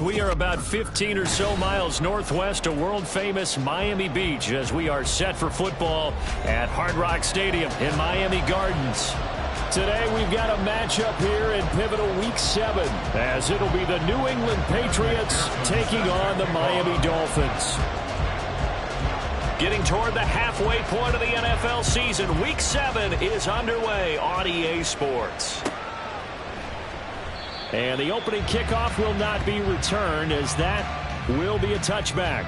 We are about 15 or so miles northwest of world-famous Miami Beach as we are set for football at Hard Rock Stadium in Miami Gardens. Today we've got a matchup here in pivotal Week 7 as it'll be the New England Patriots taking on the Miami Dolphins. Getting toward the halfway point of the NFL season, Week 7 is underway on EA Sports. And the opening kickoff will not be returned as that will be a touchback.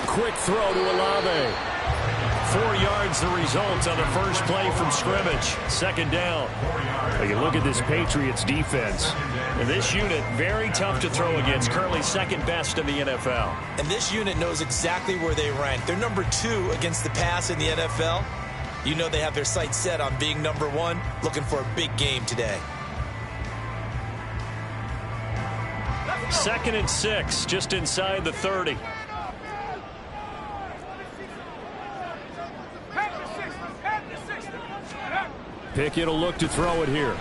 Quick throw to Olave. 4 yards the result on the first play from scrimmage. Second down. You look at this Patriots defense. And this unit, very tough to throw against. Currently second best in the NFL. And this unit knows exactly where they rank. They're number 2 against the pass in the NFL. You know they have their sights set on being number 1, looking for a big game today. 2nd and 6, just inside the 30. Pickett will look to throw it here.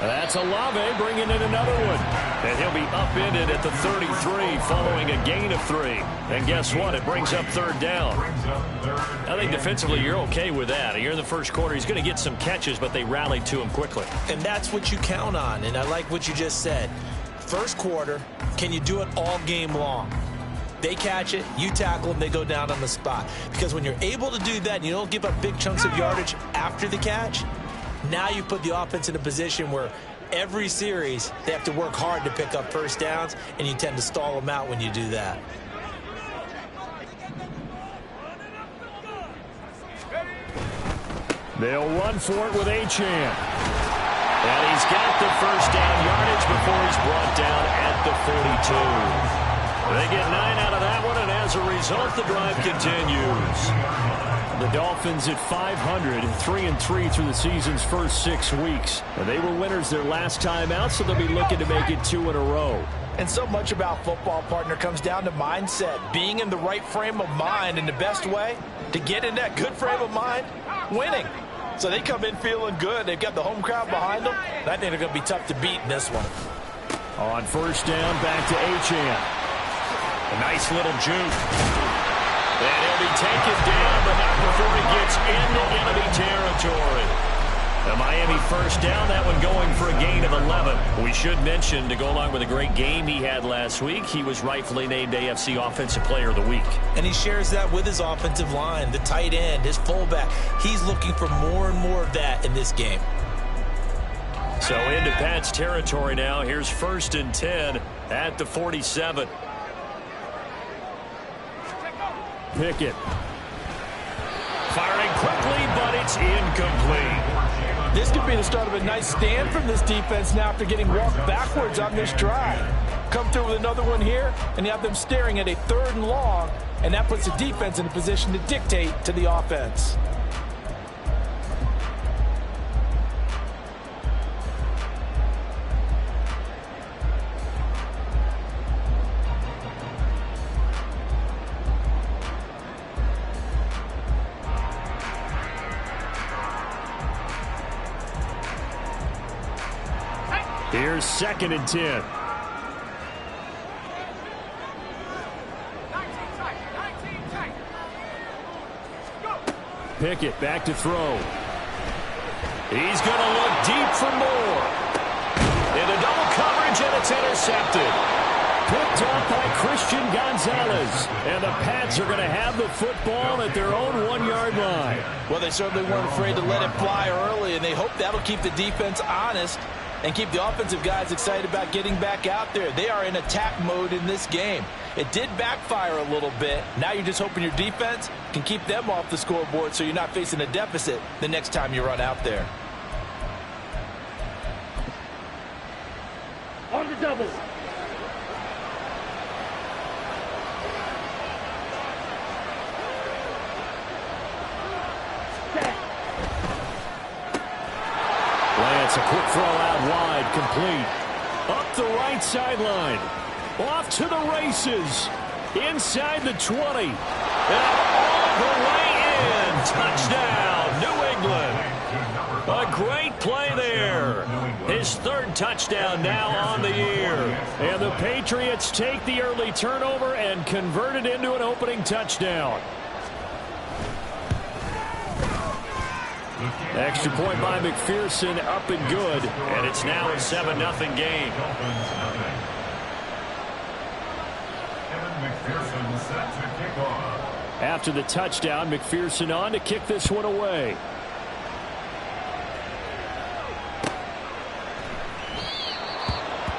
That's Olave bringing in another one. And he'll be upended at the 33 following a gain of 3. And guess what? It brings up 3rd down. I think defensively you're okay with that. Here in the first quarter, he's going to get some catches, but they rallied to him quickly. And that's what you count on. And I like what you just said. First quarter, can you do it all game long? They catch it, you tackle them, they go down on the spot. Because when you're able to do that and you don't give up big chunks of yardage after the catch, now you put the offense in a position where every series they have to work hard to pick up first downs, and you tend to stall them out when you do that. They'll run for it with Achane. And he's got the first down yardage before he's brought down at the 42. They get 9 out of that one, and as a result, the drive continues. The Dolphins at 500, 3-3 through the season's first 6 weeks. And they were winners their last time out, so they'll be looking to make it 2 in a row. And so much about football, partner, comes down to mindset. Being in the right frame of mind, and the best way to get in that good frame of mind, winning. So they come in feeling good. They've got the home crowd behind them. And I think they're going to be tough to beat in this one. On first down, back to Achane. A nice little juke. And he'll be taken down, but not before he gets into enemy territory. The Miami first down, that one going for a gain of 11. We should mention, to go along with a great game he had last week, he was rightfully named AFC Offensive Player of the Week. And he shares that with his offensive line, the tight end, his fullback. He's looking for more and more of that in this game. So into Pat's territory now. Here's 1st and 10 at the 47. Pickett. Firing quickly, but it's incomplete. This could be the start of a nice stand from this defense now after getting walked backwards on this drive. Come through with another one here, and you have them staring at a 3rd and long, and that puts the defense in a position to dictate to the offense. Here's 2nd and 10. Pickett back to throw. He's going to look deep for more. Into double coverage, and it's intercepted. Picked up by Christian Gonzalez. And the Pats are going to have the football at their own 1-yard line. Well, they certainly weren't afraid to let it fly early, and they hope that'll keep the defense honest. and keep the offensive guys excited about getting back out there. They are in attack mode in this game. It did backfire a little bit. Now you're just hoping your defense can keep them off the scoreboard so you're not facing a deficit the next time you run out there. On the double. Lance, a quick throw out wide, complete. Up the right sideline. Off to the races. Inside the 20. And all the way in. Touchdown, New England. A great play there. His third touchdown now on the year. And the Patriots take the early turnover and convert it into an opening touchdown. Extra point by McPherson, up and good. And it's now a 7-0 game. After the touchdown, McPherson on to kick this one away.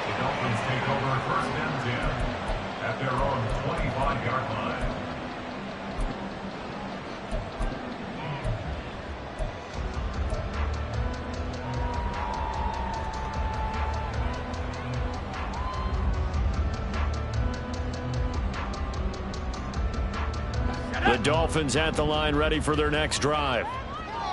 The Dolphins take over 1st and 10 at their own 25-yard line. The Dolphins at the line, ready for their next drive.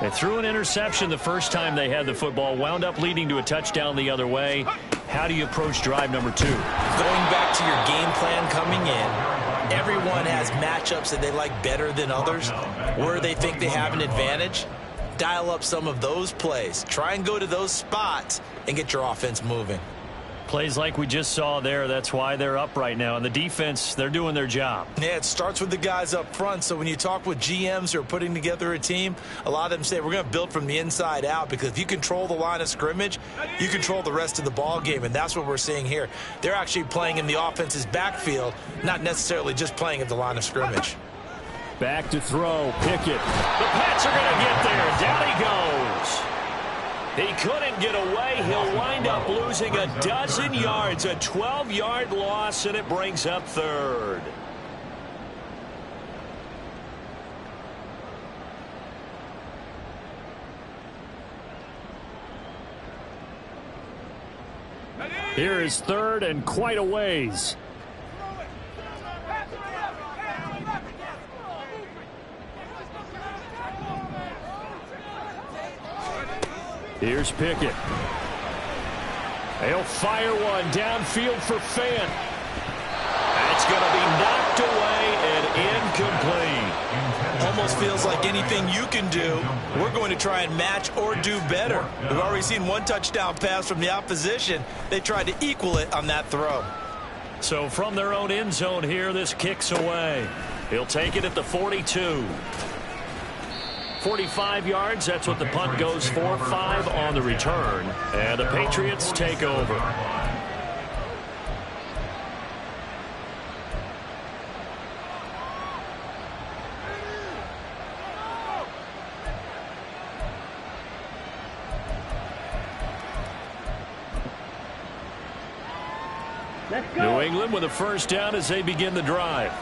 They threw an interception the first time they had the football, wound up leading to a touchdown the other way. How do you approach drive number 2? Going back to your game plan coming in, everyone has matchups that they like better than others, where they think they have an advantage. Dial up some of those plays. Try and go to those spots and get your offense moving. Plays like we just saw there, that's why they're up right now. And the defense, they're doing their job. Yeah, it starts with the guys up front. So when you talk with GMs who are putting together a team, a lot of them say we're going to build from the inside out, because if you control the line of scrimmage, you control the rest of the ball game. And that's what we're seeing here. They're actually playing in the offense's backfield, not necessarily just playing at the line of scrimmage. Back to throw, Pickett. The Pats are going to get there. Down he goes. He couldn't get away. He'll wind up losing a dozen yards, a 12-yard loss, and it brings up 3rd. Here is 3rd and quite a ways. Here's Pickett. They'll fire one downfield for Fant. That's going to be knocked away and incomplete. Almost feels like anything you can do, we're going to try and match or do better. We've already seen one touchdown pass from the opposition. They tried to equal it on that throw. So from their own end zone here, this kicks away. He'll take it at the 42. 45 yards, that's what the punt goes for. 5 on the return. And the Patriots take over. New England with a first down as they begin the drive.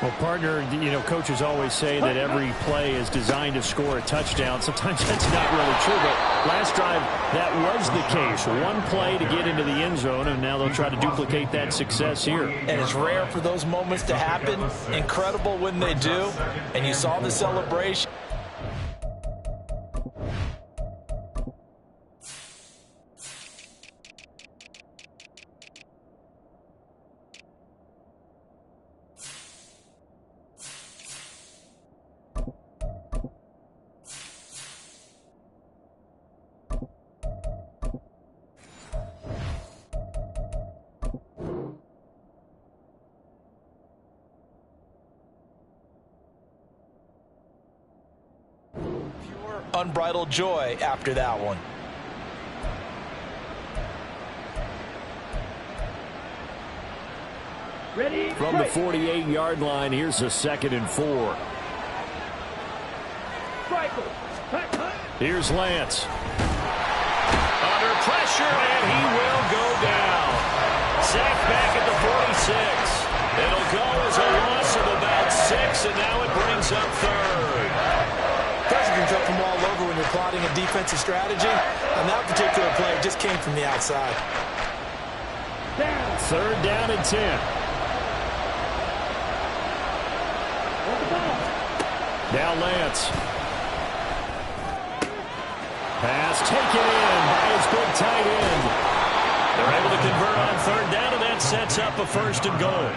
Well, partner, you know, coaches always say that every play is designed to score a touchdown. Sometimes that's not really true, but last drive, that was the case. One play to get into the end zone, and now they'll try to duplicate that success here. And it's rare for those moments to happen. Incredible when they do. And you saw the celebration. Unbridled joy after that one. Ready? From the 48-yard line, here's a 2nd and 4. Here's Lance. A under pressure, and he will go down. Sacked back at the 46. It'll go as a loss of about 6, and now it brings up third. Pressure can come from all over when you're plotting a defensive strategy. And that particular play just came from the outside. Third down and 10. Now Lance. Pass taken in by his big tight end. They're able to convert on third down, and that sets up a first and goal.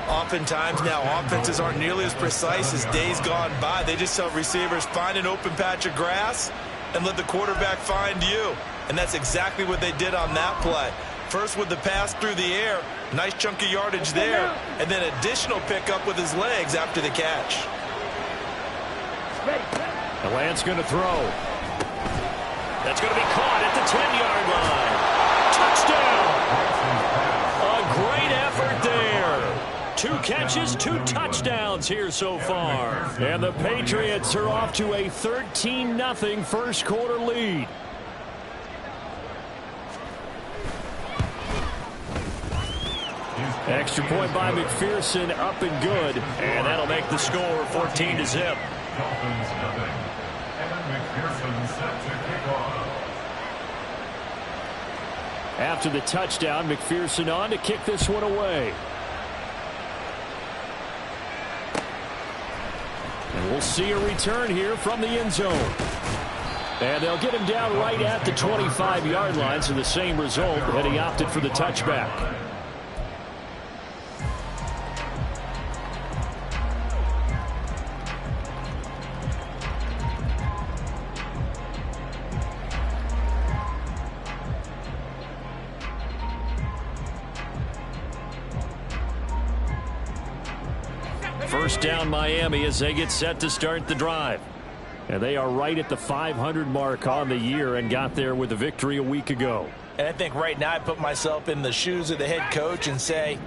Oftentimes now, offenses aren't nearly as precise as days gone by. They just tell receivers, find an open patch of grass and let the quarterback find you. And that's exactly what they did on that play. First with the pass through the air, nice chunk of yardage there, and then additional pickup with his legs after the catch. The Lance going to throw. That's going to be caught at the 10-yard line. Touchdown! A great effort there. 2 catches, 2 touchdowns here so far. And the Patriots are off to a 13-0 first quarter lead. Extra point by McPherson, up and good. And that'll make the score 14-0. Dolphins nothing. And McPherson set to kick off. After the touchdown, McPherson on to kick this one away. And we'll see a return here from the end zone. And they'll get him down right at the 25-yard line, so the same result, but he opted for the touchback. First down Miami as they get set to start the drive. And they are right at the 500 mark on the year and got there with a victory a week ago. And I think right now I put myself in the shoes of the head coach and say,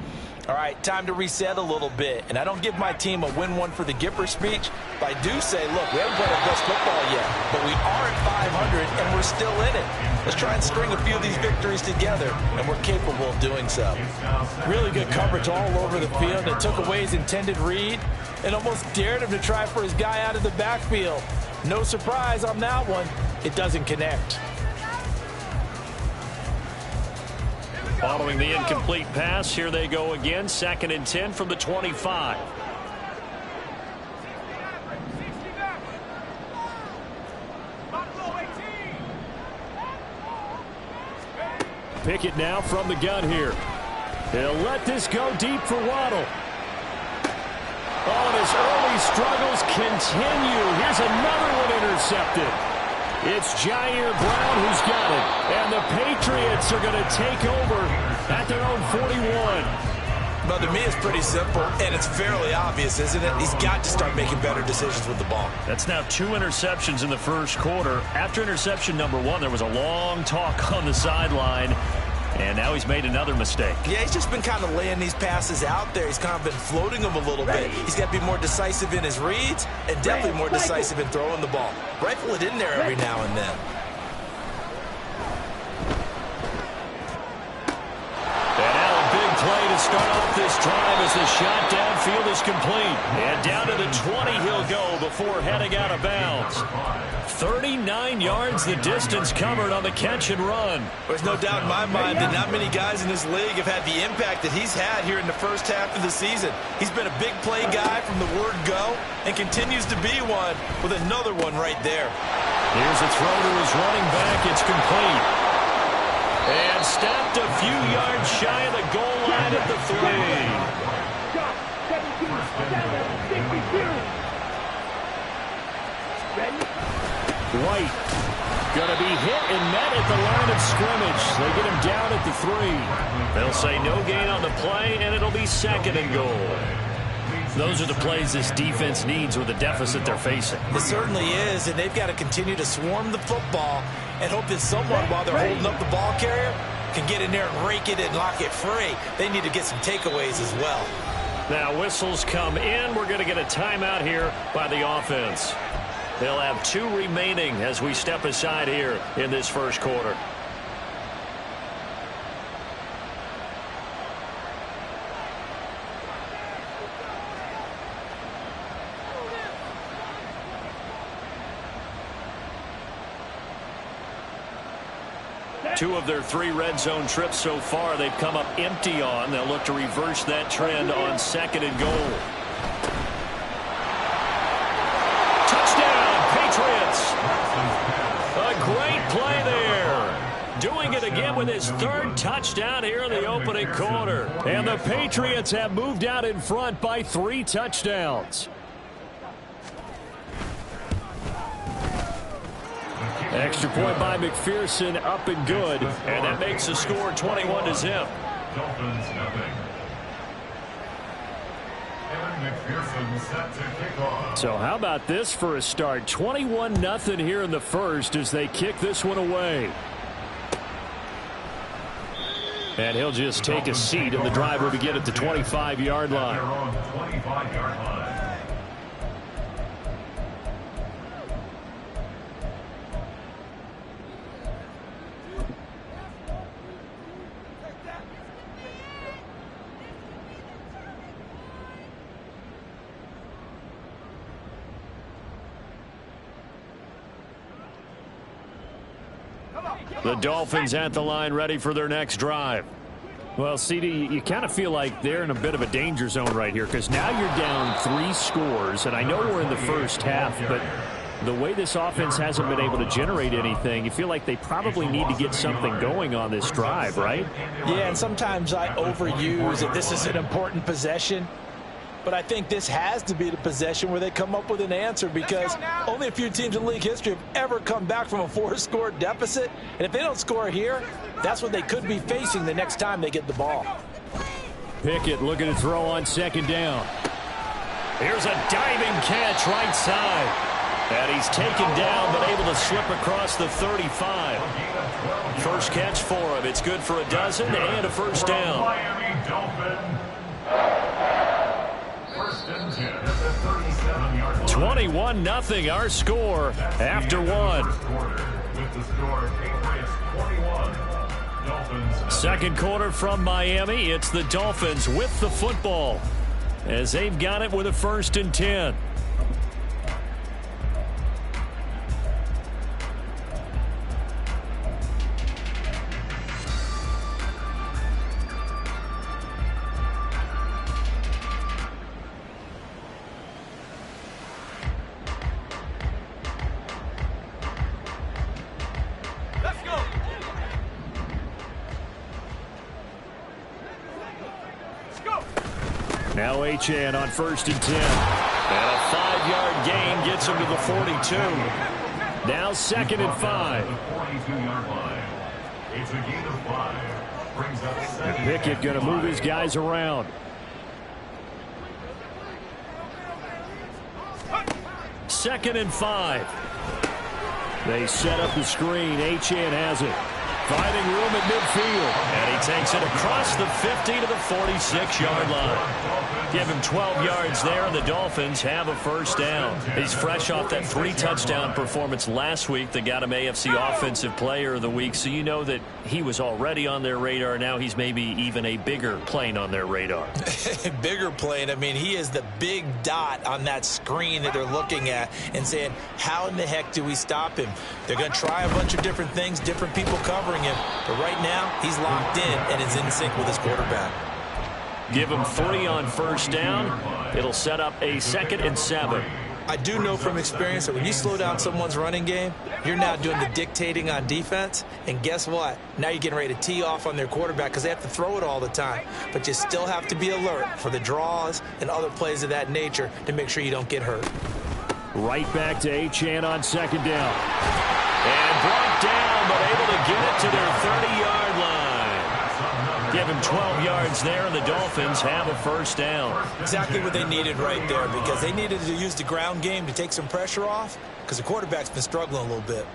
all right, time to reset a little bit. And I don't give my team a win one for the Gipper speech, but I do say, look, we haven't played our best football yet, but we are at 500 and we're still in it. Let's try and string a few of these victories together, and we're capable of doing so. Really good coverage all over the field. It took away his intended read and almost dared him to try for his guy out of the backfield. No surprise on that one. It doesn't connect. Following the incomplete pass, here they go again. 2nd and 10 from the 25. Pickett now from the gun here. He'll let this go deep for Waddle. Oh, and his early struggles continue. Here's another one intercepted. It's Jair Brown who's got it. And the Patriots are going to take over at their own 41. But to me, it's pretty simple, and it's fairly obvious, isn't it? He's got to start making better decisions with the ball. That's now 2 interceptions in the first quarter. After interception number 1, there was a long talk on the sideline. And now he's made another mistake. Yeah, he's just been kind of laying these passes out there. He's kind of been floating them a little bit. He's got to be more decisive in his reads and definitely more decisive in throwing the ball. Rifle it in there every now and then. And now a big play to start off this drive as the shot downfield is complete. And down to the 20 he'll go before heading out of bounds. 39 yards the distance covered on the catch and run. There's no doubt in my mind that not many guys in this league have had the impact that he's had here in the first half of the season. He's been a big play guy from the word go and continues to be one with another one right there. Here's a throw to his running back. It's complete. And stopped a few yards shy of the goal line at the 3. White going to be hit and met at the line of scrimmage. They get him down at the 3. They'll say no gain on the play, and it'll be 2nd and goal. Those are the plays this defense needs with the deficit they're facing. It certainly is, and they've got to continue to swarm the football and hope that someone, while they're holding up the ball carrier, can get in there and rake it and lock it free. They need to get some takeaways as well. Now whistles come in. We're going to get a timeout here by the offense. They'll have 2 remaining as we step aside here in this first quarter. 2 of their 3 red zone trips so far, they've come up empty on. They'll look to reverse that trend on 2nd and goal. Touchdown, Patriots! A great play there. Doing it again with his 3rd touchdown here in the opening quarter. And the Patriots have moved out in front by 3 touchdowns. Extra point by McPherson, up and good. And that makes the score 21-0. Dolphins nothing. And McPherson set to kick off. So how about this for a start? 21-0 here in the first as they kick this one away. And he'll just take a seat, and the drive will begin at the 25-yard line. They're on the 25-yard line. The Dolphins at the line, ready for their next drive. Well, CD, you kind of feel like they're in a bit of a danger zone right here because now you're down 3 scores, and I know we're in the first half, but the way this offense hasn't been able to generate anything, you feel like they probably need to get something going on this drive, right? Yeah, and sometimes I overuse it. This is an important possession. But I think this has to be the possession where they come up with an answer because only a few teams in league history have ever come back from a 4-score deficit. And if they don't score here, that's what they could be facing the next time they get the ball. Pickett looking to throw on 2nd down. Here's a diving catch right side. And he's taken down but able to slip across the 35. First catch for him. It's good for a dozen and a first down. Miami Dolphin. 21-0 our score after 1. Second quarter from Miami. It's the Dolphins with the football as they've got it with a 1st and 10. Now Achane on 1st and 10. And a 5-yard gain gets him to the 42. Now 2nd and 5. 42-yard line. It's a gain of 5. Brings up 2nd. Pickett going to move his guys around. 2nd and 5. They set up the screen. Achane has it. Finding room at midfield. And he takes it across the 50 to the 46-yard line. Give him 12 yards there, and the Dolphins have a first down. He's fresh off that 3-touchdown performance last week that got him AFC Offensive Player of the Week, so you know that he was already on their radar. Now he's maybe even a bigger plane on their radar. Bigger plane. I mean, he is the big dot on that screen that they're looking at and saying, how in the heck do we stop him? They're going to try a bunch of different things, different people covering him, but right now he's locked in and is in sync with his quarterback. Give him 3 on first down. It'll set up a 2nd and 7. I do know from experience that when you slow down someone's running game, you're now doing the dictating on defense. And guess what? Now you're getting ready to tee off on their quarterback because they have to throw it all the time. But you still have to be alert for the draws and other plays of that nature to make sure you don't get hurt. Right back to Achane on 2nd down. And brought down, but able to get it to their 30-yard line. Give him 12 yards there, and the Dolphins have a first down. Exactly what they needed right there, because they needed to use the ground game to take some pressure off, because the quarterback's been struggling a little bit.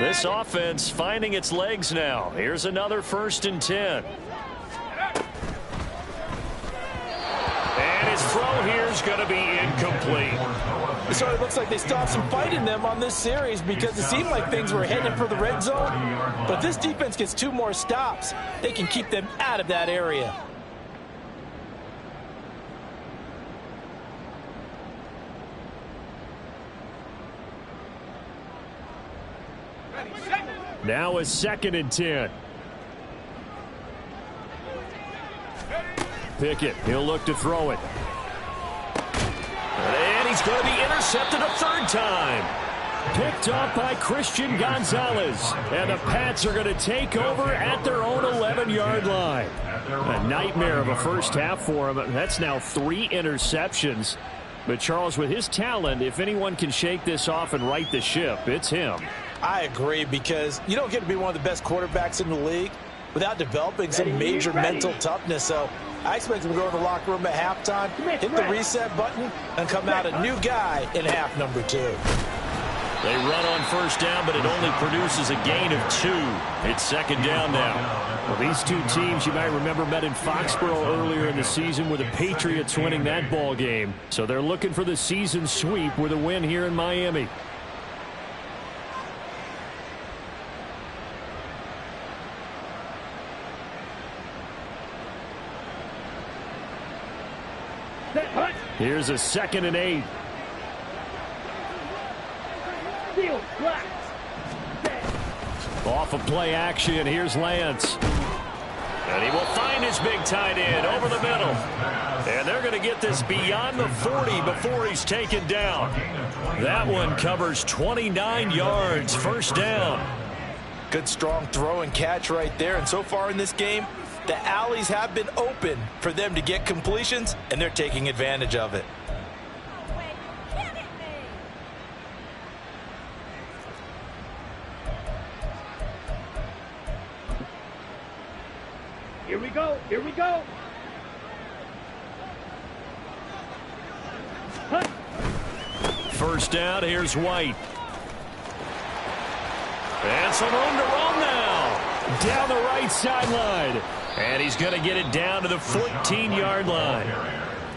This offense finding its legs now. Here's another 1st and 10. And his throw here is going to be incomplete. So it looks like they stopped some fight in them on this series because it seemed like things were heading for the red zone. But this defense gets 2 more stops. They can keep them out of that area. Now a 2nd and 10. Pickett, he'll look to throw it. And he's going to be intercepted a 3rd time. Picked off by Christian Gonzalez. And the Pats are going to take over at their own 11-yard line. A nightmare of a first half for him. That's now 3 interceptions. But Charles, with his talent, if anyone can shake this off and right the ship, it's him. I agree, because you don't get to be one of the best quarterbacks in the league without developing some major mental toughness. So I expect him to go to the locker room at halftime, hit the reset button, and come out a new guy in half number 2. They run on 1st down, but it only produces a gain of 2. It's 2nd down now. Well, these two teams, you might remember, met in Foxborough earlier in the season with the Patriots winning that ball game. So they're looking for the season sweep with a win here in Miami. Here's a 2nd and 8. Off of play action, here's Lance. And he will find his big tight end over the middle. And they're going to get this beyond the 40 before he's taken down. That one covers 29 yards, 1st down. Good strong throw and catch right there. And so far in this game, the alleys have been open for them to get completions, and they're taking advantage of it. Here we go. Here we go. Huh. 1st down, here's White. And some room to run now. Down the right sideline. And he's going to get it down to the 14-yard line.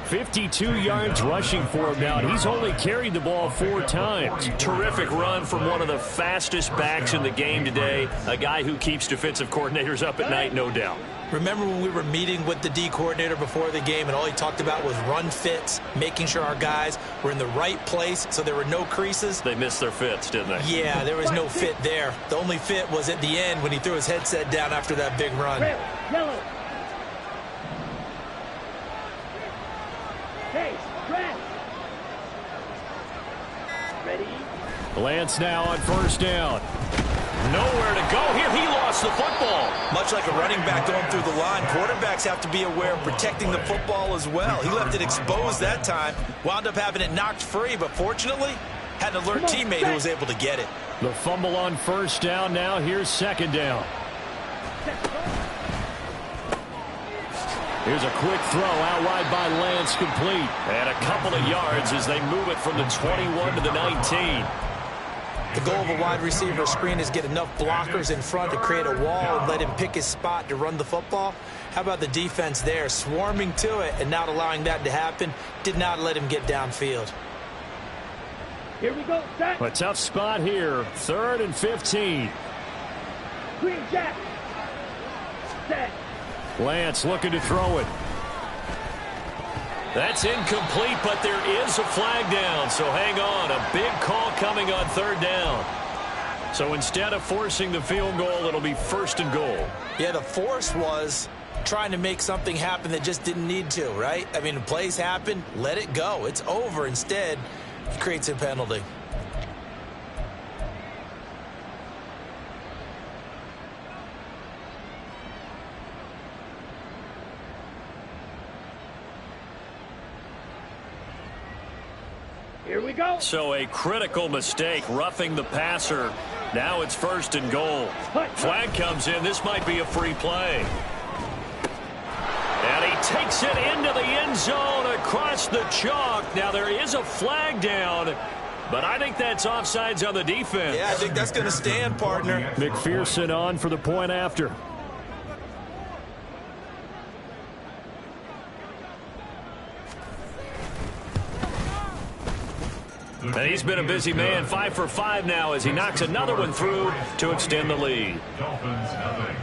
52 yards rushing for him now. He's only carried the ball 4 times. Terrific run from one of the fastest backs in the game today. A guy who keeps defensive coordinators up at night, no doubt. Remember when we were meeting with the D coordinator before the game and all he talked about was run fits, making sure our guys were in the right place so there were no creases? They missed their fits, didn't they? Yeah, there was no fit there. The only fit was at the end when he threw his headset down after that big run. Red, yellow. Hey, red. Ready? Lance now on 1st down. Nowhere to go here. He lost the football. Much like a running back going through the line, quarterbacks have to be aware of protecting the football as well. He left it exposed that time, wound up having it knocked free, but fortunately had an alert teammate who was able to get it. The fumble on 1st down now. Here's 2nd down. Here's a quick throw out wide by Lance, complete. And a couple of yards as they move it from the 21 to the 19. The goal of a wide receiver screen is get enough blockers in front to create a wall and let him pick his spot to run the football. How about the defense there, swarming to it and not allowing that to happen? Did not let him get downfield. Here we go. Set. A tough spot here. 3rd and 15. Green jack. Set. Lance looking to throw it. That's incomplete, but there is a flag down, so hang on. A big call coming on 3rd down. So instead of forcing the field goal, it'll be 1st and goal. Yeah, the force was trying to make something happen that just didn't need to, right? I mean, the plays happen, let it go. It's over. Instead, he creates a penalty. Here we go. So a critical mistake, roughing the passer. Now it's 1st and goal. Flag comes in. This might be a free play. And he takes it into the end zone across the chalk. Now there is a flag down, but I think that's offsides on the defense. Yeah, I think that's going to stand, partner. McPherson on for the point after. And he's been a busy man, 5 for 5 now as he knocks another one through to extend the lead. Dolphins nothing.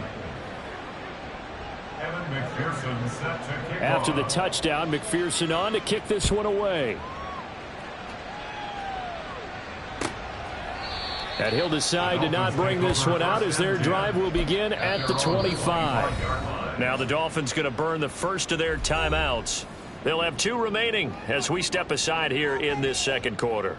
Evan McPherson set to kick After off. the touchdown, McPherson on to kick this one away. And he'll decide to not bring this one out as their drive will begin at the 25. Now the Dolphins going to burn the first of their timeouts. They'll have 2 remaining as we step aside here in this second quarter.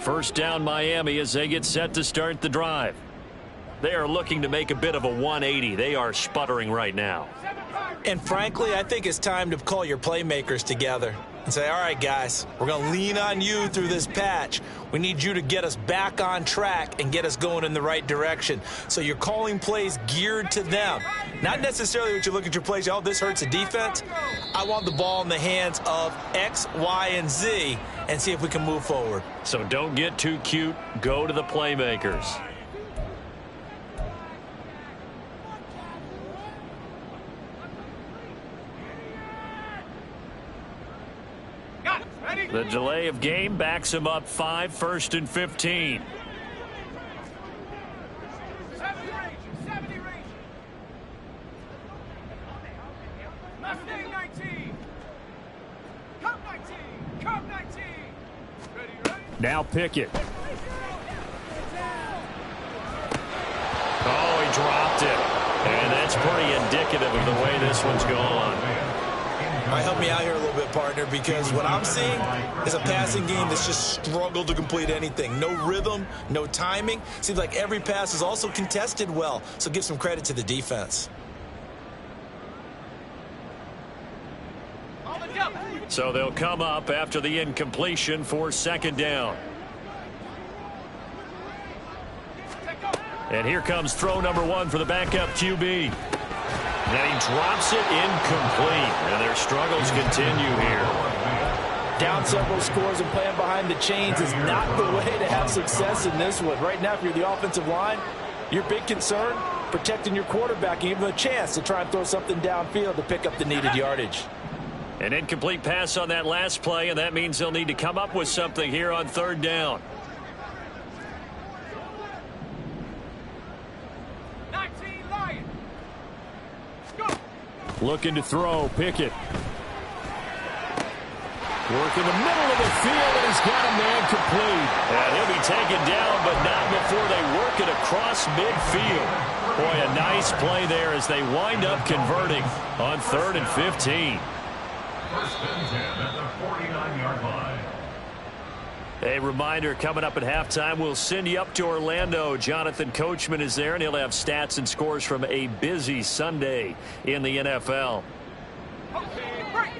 First down Miami as they get set to start the drive. They are looking to make a bit of a 180. They are sputtering right now. And frankly, I think it's time to call your playmakers together and say, all right, guys, we're going to lean on you through this patch. We need you to get us back on track and get us going in the right direction. So you're calling plays geared to them. Not necessarily what you look at your plays, oh, this hurts the defense. I want the ball in the hands of X, Y, and Z and see if we can move forward. So don't get too cute. Go to the playmakers. The delay of game backs him up 5, 1st and 15. 70 range. Mustang 19. Cup 19. Cup 19. Ready. Now Pickett. Oh, he dropped it. And that's pretty indicative of the way this one's gone. All right, help me out here a little bit, partner, because what I'm seeing is a passing game that's just struggled to complete anything. No rhythm, no timing. Seems like every pass is also contested well, so give some credit to the defense. So they'll come up after the incompletion for 2nd down. And here comes throw number 1 for the backup QB. Then he drops it incomplete, and their struggles continue here. Down several scores and playing behind the chains is not the way to have success in this one. Right now, if you're the offensive line, your big concern, protecting your quarterback and giving him a chance to try and throw something downfield to pick up the needed yardage. An incomplete pass on that last play, and that means they'll need to come up with something here on 3rd down. Looking to throw, Pickett. Work in the middle of the field, and he's got a man complete. And he'll be taken down, but not before they work it across midfield. Boy, a nice play there as they wind up converting on 3rd and 15. 1st and 10 at the 49-yard line. A reminder, coming up at halftime, we'll send you up to Orlando. Jonathan Coachman is there, and he'll have stats and scores from a busy Sunday in the NFL. Okay, break.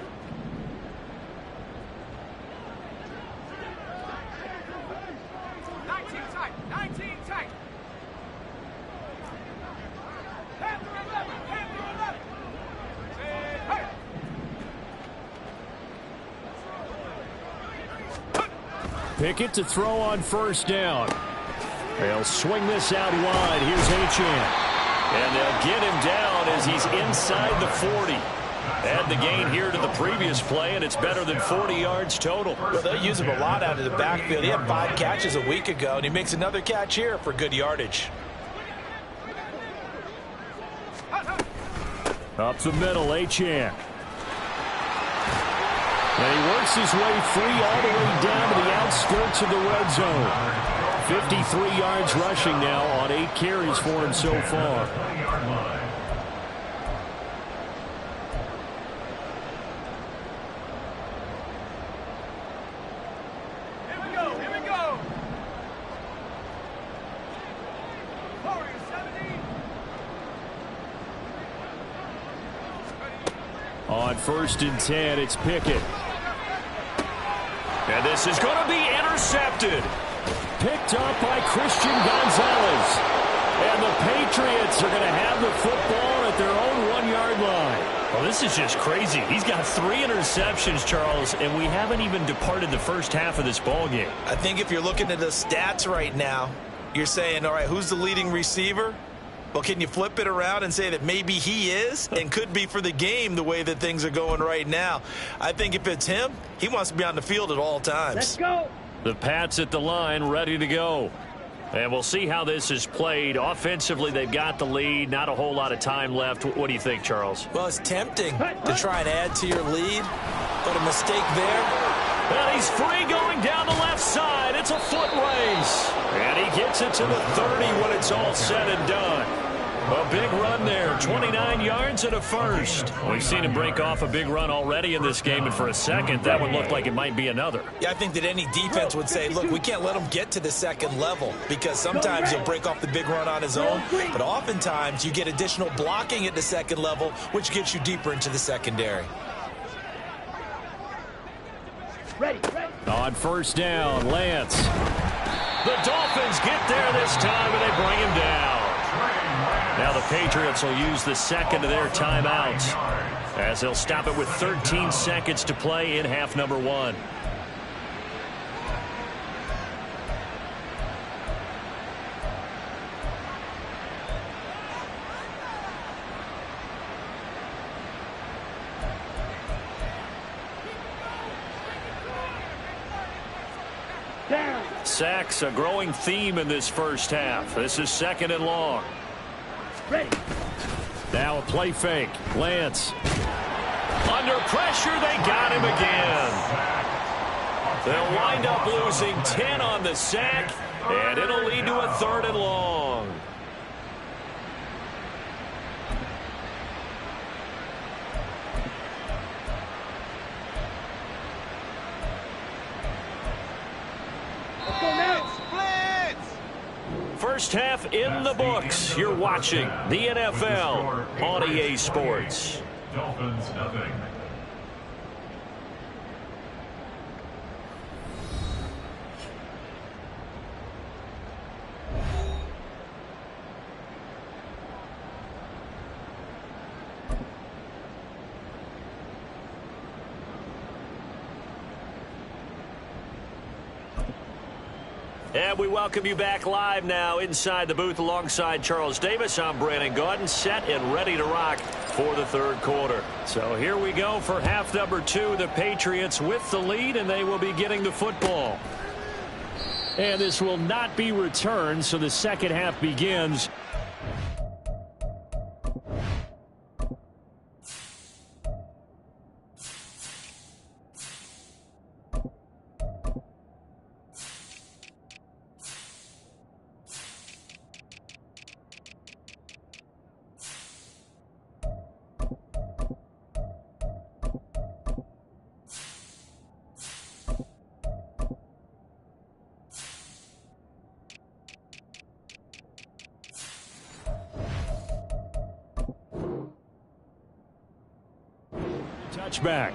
Pickett to throw on 1st down. They'll swing this out wide. Here's Achane. And they'll get him down as he's inside the 40. Add the gain here to the previous play, and it's better than 40 yards total. Well, they'll use him a lot out of the backfield. He had 5 catches a week ago, and he makes another catch here for good yardage. Up the middle, Achane. And he works his way free all the way down to the outskirts of the red zone. 53 yards rushing now on 8 carries for him so far. Here we go. Warriors 70. On 1st and 10, it's Pickett. And this is going to be intercepted. Picked up by Christian Gonzalez. And the Patriots are going to have the football at their own 1-yard line. Well, this is just crazy. He's got 3 interceptions, Charles, and we haven't even departed the first half of this ball game. I think if you're looking at the stats right now, You're saying, all right, who's the leading receiver? Well, can you flip it around and say that maybe he is and could be for the game the way that things are going right now? I think if it's him, he wants to be on the field at all times. Let's go. The Pats at the line, ready to go. And we'll see how this is played. Offensively, they've got the lead. Not a whole lot of time left. What do you think, Charles? Well, it's tempting to try and add to your lead, but a mistake there. And he's free going down the left side. It's a foot race. And he gets it to the 30 when it's all said and done. A big run there, 29 yards and a first. We've seen him break off a big run already in this game, and for a second, that one looked like it might be another. Yeah, I think that any defense would say, look, we can't let him get to the second level because sometimes he'll break off the big run on his own, but oftentimes you get additional blocking at the second level, which gets you deeper into the secondary. Ready. On first down, Lance. The Dolphins get there this time, and they bring him down. Now the Patriots will use the second of their timeouts as they'll stop it with 13 seconds to play in half number 1. Sacks, a growing theme in this first half. This is 2nd and long. Ready. Now a play fake. Lance. Under pressure, they got him again. They'll wind up losing 10 on the sack, and it'll lead to a 3rd and long. First half in the books. You're watching the NFL on EA Sports. Dolphins, nothing. And we welcome you back live now inside the booth alongside Charles Davis. I'm Brandon Gaudin, set and ready to rock for the 3rd quarter. So here we go for half number 2. The Patriots with the lead, and they will be getting the football. And this will not be returned, so the second half begins. Touchback.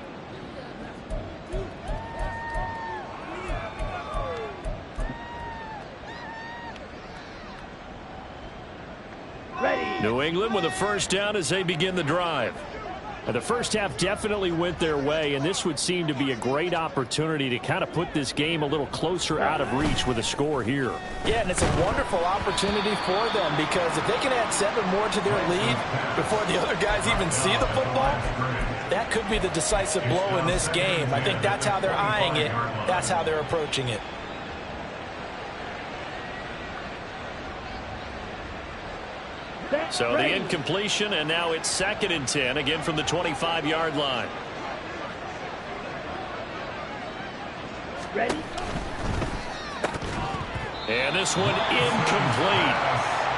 Ready. New England with a first down as they begin the drive. And the first half definitely went their way, and this would seem to be a great opportunity to kind of put this game a little closer out of reach with a score here. Yeah, and it's a wonderful opportunity for them because if they can add 7 more to their lead before the other guys even see the football, that could be the decisive blow in this game. I think that's how they're eyeing it. That's how they're approaching it. So the incompletion, and now it's 2nd and 10, again from the 25-yard line. Ready. And this one incomplete.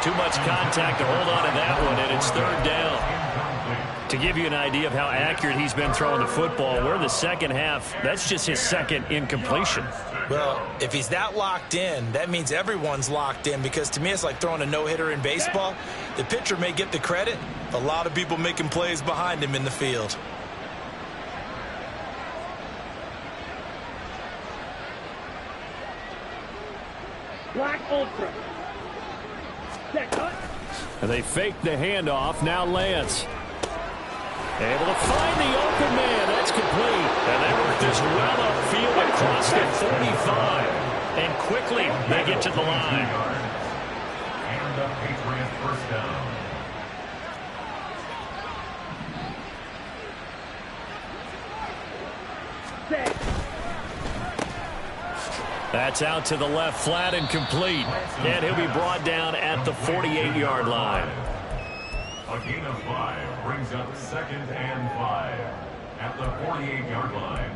Too much contact to hold on to that one, and it's 3rd down. To give you an idea of how accurate he's been throwing the football, we're in the second half. That's just his 2nd incompletion. Well, if he's that locked in, that means everyone's locked in because to me it's like throwing a no-hitter in baseball. The pitcher may get the credit. A lot of people making plays behind him in the field. Black Ultra. Set cut. And they fake the handoff. Now Lance. Able to find the open man. That's complete. And they work this well upfield across the 45. And quickly they get to the line. And a Patriot first down. That's out to the left, flat and complete. And he'll be brought down at the 48-yard line. A gain of 5 brings up 2nd and 5 at the 48-yard line.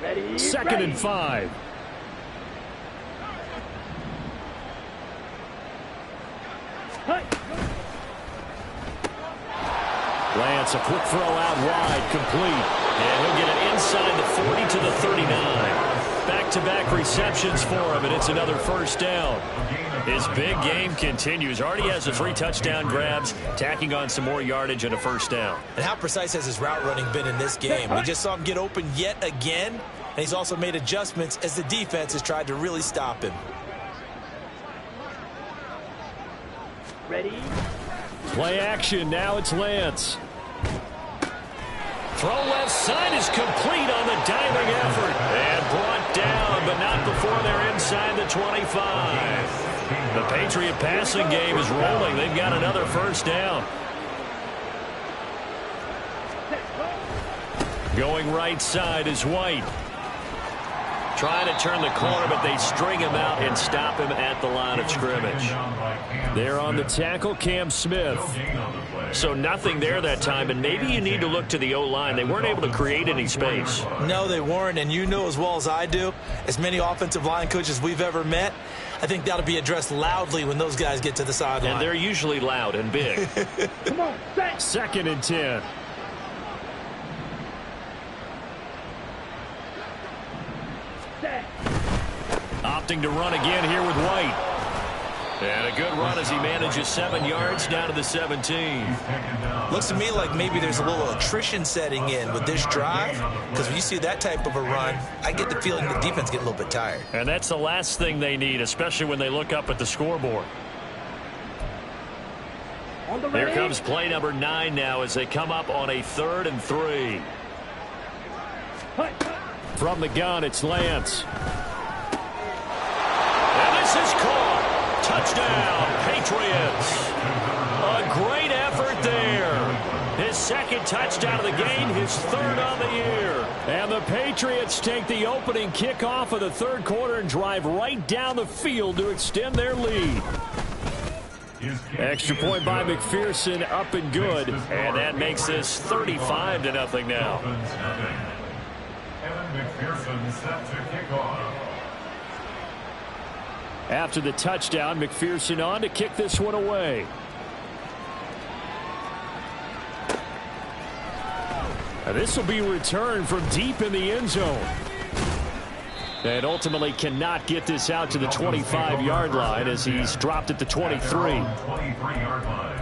Ready. 2nd and 5. Lance, a quick throw out wide, complete. And he'll get it inside the 40 to the 39. Back-to-back receptions for him, and it's another first down. His big game continues. Already has the 3 touchdown grabs, tacking on some more yardage and a first down. And how precise has his route running been in this game? We just saw him get open yet again, and he's also made adjustments as the defense has tried to really stop him. Ready. Play action, now it's Lance. Throw left side is complete on the diving effort. And brought down, but not before they're inside the 25. The Patriot passing game is rolling. They've got another first down. Going right side is White. Trying to turn the corner, but they string him out and stop him at the line of scrimmage. There on the tackle, Cam Smith. So nothing there that time, and maybe you need to look to the O-line. They weren't able to create any space. No, they weren't, and you know as well as I do, as many offensive line coaches we've ever met, I think that'll be addressed loudly when those guys get to the sideline. And they're usually loud and big. Come on, set. 2nd and 10. Set. Opting to run again here with White. And a good run as he manages 7 yards down to the 17. Looks to me like maybe there's a little attrition setting in with this drive, because when you see that type of a run, I get the feeling the defense get a little bit tired. And that's the last thing they need, especially when they look up at the scoreboard. On the Here ready. comes play number 9 now as they come up on a 3rd and 3. From the gun, it's Lance. And this is caught. Touchdown, Patriots. A great effort there. His 2nd touchdown of the game, his 3rd on the year. And the Patriots take the opening kickoff of the 3rd quarter and drive right down the field to extend their lead. Extra point by McPherson, up and good. And that makes this 35-0 now. Evan McPherson set to kick off. After the touchdown, McPherson on to kick this one away. And this will be returned from deep in the end zone. And ultimately cannot get this out to the 25-yard line as he's dropped at the 23. 23-yard line.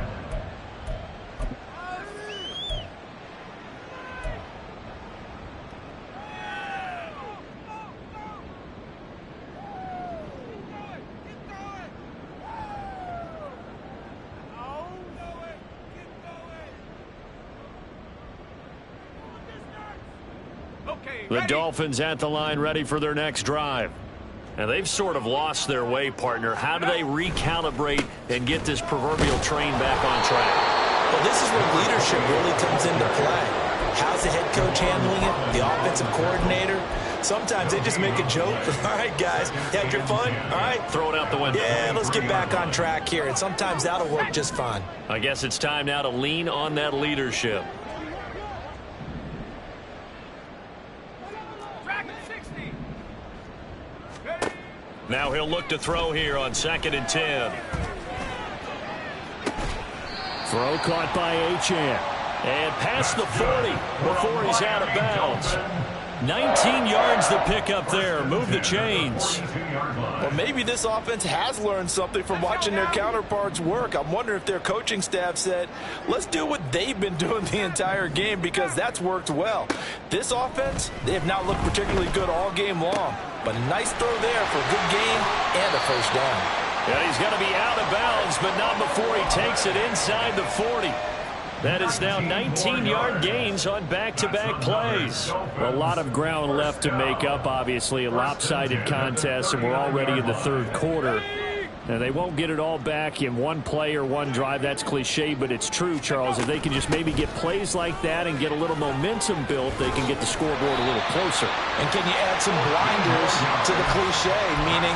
The Dolphins at the line ready for their next drive. And they've sort of lost their way, partner. How do they recalibrate and get this proverbial train back on track? Well, this is where leadership really comes into play. How's the head coach handling it? The offensive coordinator? Sometimes they just make a joke. All right, guys, you had your fun? All right. Throw it out the window. Yeah, let's get back on track here. And sometimes that'll work just fine. I guess it's time now to lean on that leadership. Now he'll look to throw here on 2nd and 10. Throw caught by Achane. And past the 40 before he's out of bounds. 19 yards to pick up there. Move the chains. Well, maybe this offense has learned something from watching their counterparts work. I'm wondering if their coaching staff said, let's do what they've been doing the entire game, because that's worked well. This offense, they have not looked particularly good all game long. But a nice throw there for a good gain and a first down. Yeah, he's going to be out of bounds, but not before he takes it inside the 40. That is now 19-yard gains on back-to-back plays. A lot of ground left to make up, obviously. A lopsided contest, and we're already in the third quarter. Now, they won't get it all back in one play or one drive. That's cliche, but it's true, Charles. If they can just maybe get plays like that and get a little momentum built, they can get the scoreboard a little closer. And can you add some blinders to the cliche, meaning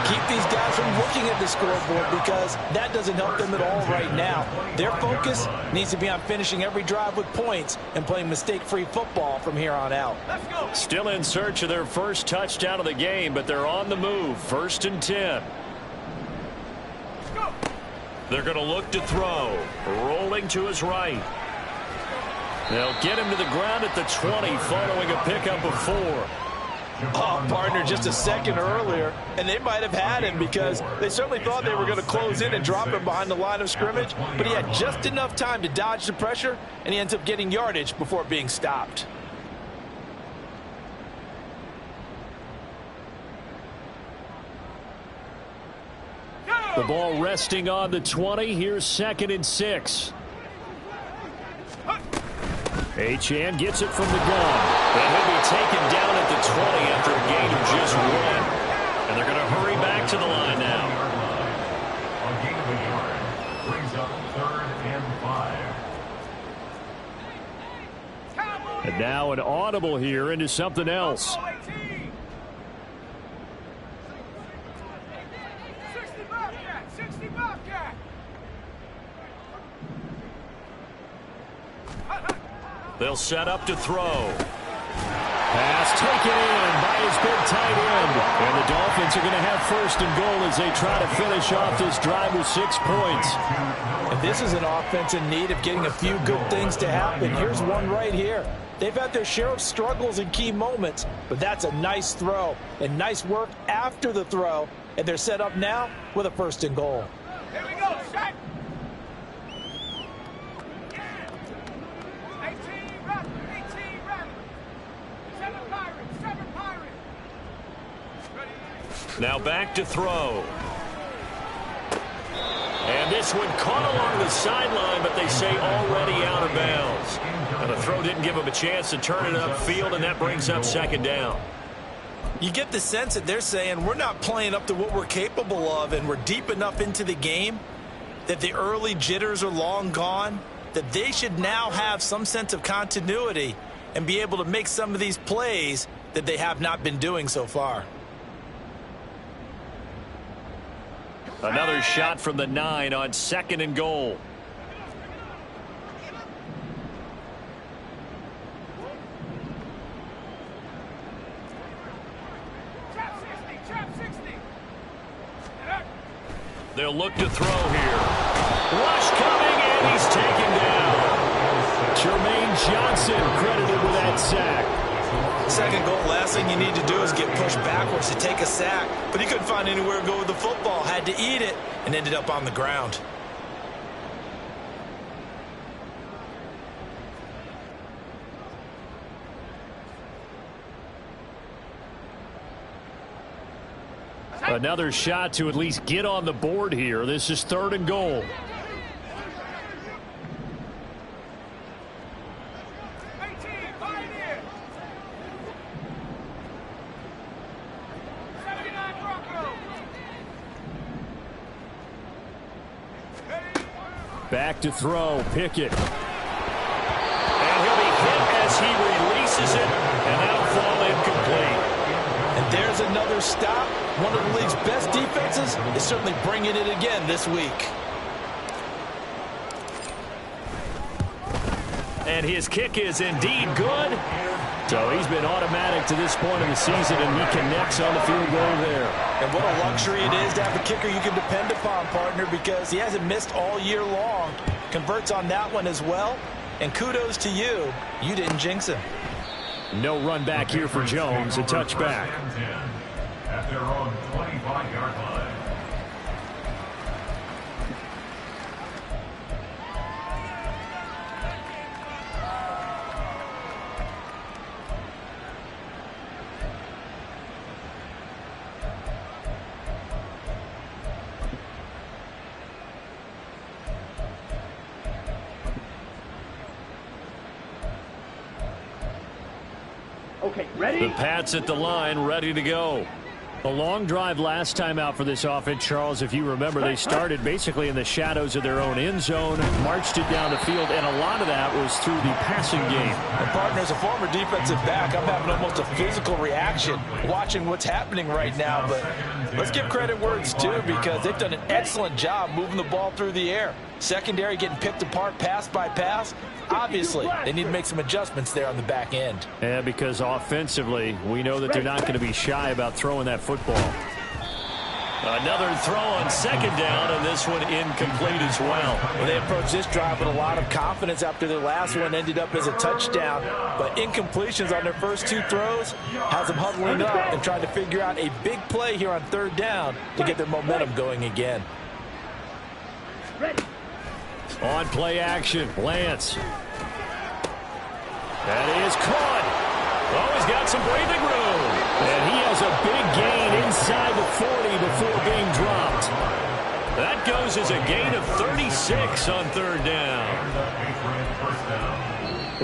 keep these guys from looking at the scoreboard, because that doesn't help them at all right now. Their focus needs to be on finishing every drive with points and playing mistake-free football from here on out. Let's go. Still in search of their first touchdown of the game, but they're on the move. 1st and 10. They're going to look to throw. Rolling to his right. They'll get him to the ground at the 20 following a pickup of 4. Oh, partner, just a second earlier, and they might have had him because they certainly thought they were going to close in and drop him behind the line of scrimmage, but he had just enough time to dodge the pressure, and he ends up getting yardage before being stopped. The ball resting on the 20. Here's 2nd and 6. Achane gets it from the gun. And he'll be taken down at the 20 after a gain of just 1. And they're going to hurry back to the line now. A gain of a yard brings up 3rd and 5. And now an audible here into something else. They'll set up to throw. Pass taken in by his big tight end. And the Dolphins are going to have 1st and goal as they try to finish off this drive with 6 points. And this is an offense in need of getting a few good things to happen. Here's one right here. They've had their share of struggles in key moments, but that's a nice throw and nice work after the throw. And they're set up now with a 1st and goal. Here we go, shot. Now back to throw. And this one caught along the sideline, but they say already out of bounds. And the throw didn't give him a chance to turn it upfield, and that brings up 2nd down. You get the sense that they're saying we're not playing up to what we're capable of, and we're deep enough into the game that the early jitters are long gone, that they should now have some sense of continuity and be able to make some of these plays that they have not been doing so far. Another shot from the 9 on 2nd and goal. They'll look to throw here. Rush coming, and he's taken down. Jermaine Johnson credited with that sack. 2nd goal, last thing you need to do is get pushed backwards to take a sack. But he couldn't find anywhere to go with the football, had to eat it, and ended up on the ground. Another shot to at least get on the board here. This is 3rd and goal. Back to throw, Pickett. And he'll be hit as he releases it, and that'll fall incomplete. And there's another stop. One of the league's best defenses is certainly bringing it again this week. And his kick is indeed good. So he's been automatic to this point of the season, and he connects on the field goal there. And what a luxury it is to have a kicker you can depend upon, partner, because he hasn't missed all year long. Converts on that one as well. And kudos to you. You didn't jinx him. No run back here for Jones. A touchback. At their own 25-yard line. Okay, ready? The Pats at the line, ready to go. A long drive last time out for this offense, Charles. If you remember, they started basically in the shadows of their own end zone, marched it down the field, and a lot of that was through the passing game. And partner, as a former defensive back, I'm having almost a physical reaction watching what's happening right now. But let's give credit where it's due, because they've done an excellent job moving the ball through the air. Secondary getting picked apart pass by pass. Obviously, they need to make some adjustments there on the back end. Yeah, because offensively, we know that they're not going to be shy about throwing that football. Another throw on second down, and this one incomplete as well. Well, they approached this drive with a lot of confidence after their last one ended up as a touchdown. But incompletions on their first two throws has them huddling up and trying to figure out a big play here on third down to get their momentum going again. Ready. On play action, Lance. That is caught. Oh, he's got some breathing room. And he has a big gain inside the 40 before being dropped. That goes as a gain of 36 on third down.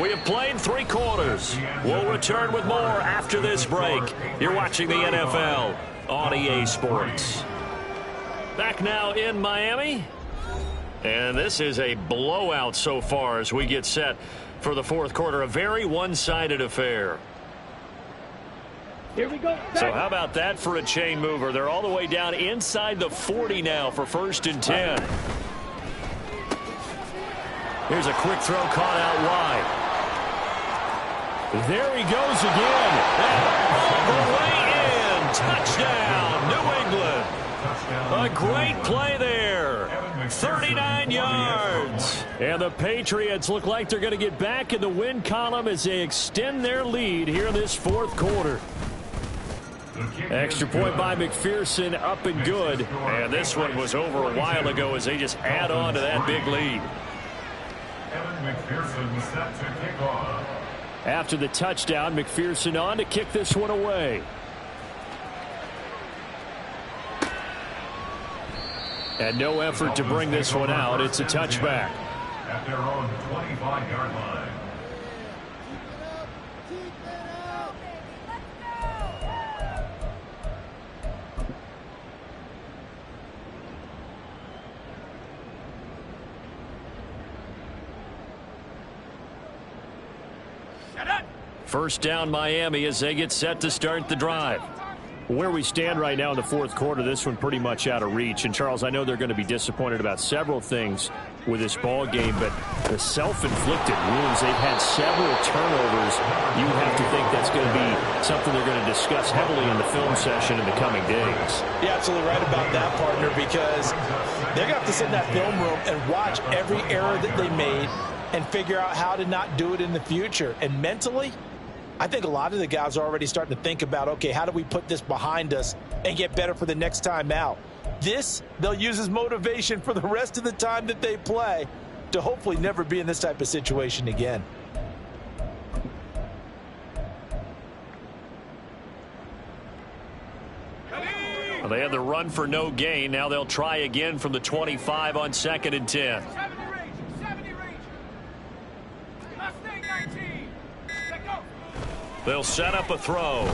We have played 3 quarters. We'll return with more after this break. You're watching the NFL on EA Sports. Back now in Miami. And this is a blowout so far as we get set for the fourth quarter. A very one-sided affair. Here we go. So how about that for a chain mover? They're all the way down inside the 40 now for 1st and 10. Here's a quick throw caught out wide. There he goes again. All the way in. Touchdown, New England. A great play there. 39 yards. And the Patriots look like they're going to get back in the win column as they extend their lead here in this fourth quarter. Extra point by McPherson, up and good. And this one was over a while ago as they just add on to that big lead. McPherson set to kick off. After the touchdown, McPherson on to kick this one away. And no effort to bring this one out. It's a touchback. At their own 25-yard line. First down Miami as they get set to start the drive. Where we stand right now in the fourth quarter, this one pretty much out of reach. And, Charles, I know they're going to be disappointed about several things with this ball game, but the self-inflicted wounds, they've had several turnovers. You have to think that's going to be something they're going to discuss heavily in the film session in the coming days. You're absolutely right about that, partner, because they're going to have to sit in that film room and watch every error that they made and figure out how to not do it in the future. And mentally, I think a lot of the guys are already starting to think about, okay, how do we put this behind us and get better for the next time out? This, they'll use as motivation for the rest of the time that they play to hopefully never be in this type of situation again. Well, they had the run for no gain. Now they'll try again from the 25 on 2nd and 10. 70 range. Mustang 19. Let go. They'll set up a throw. And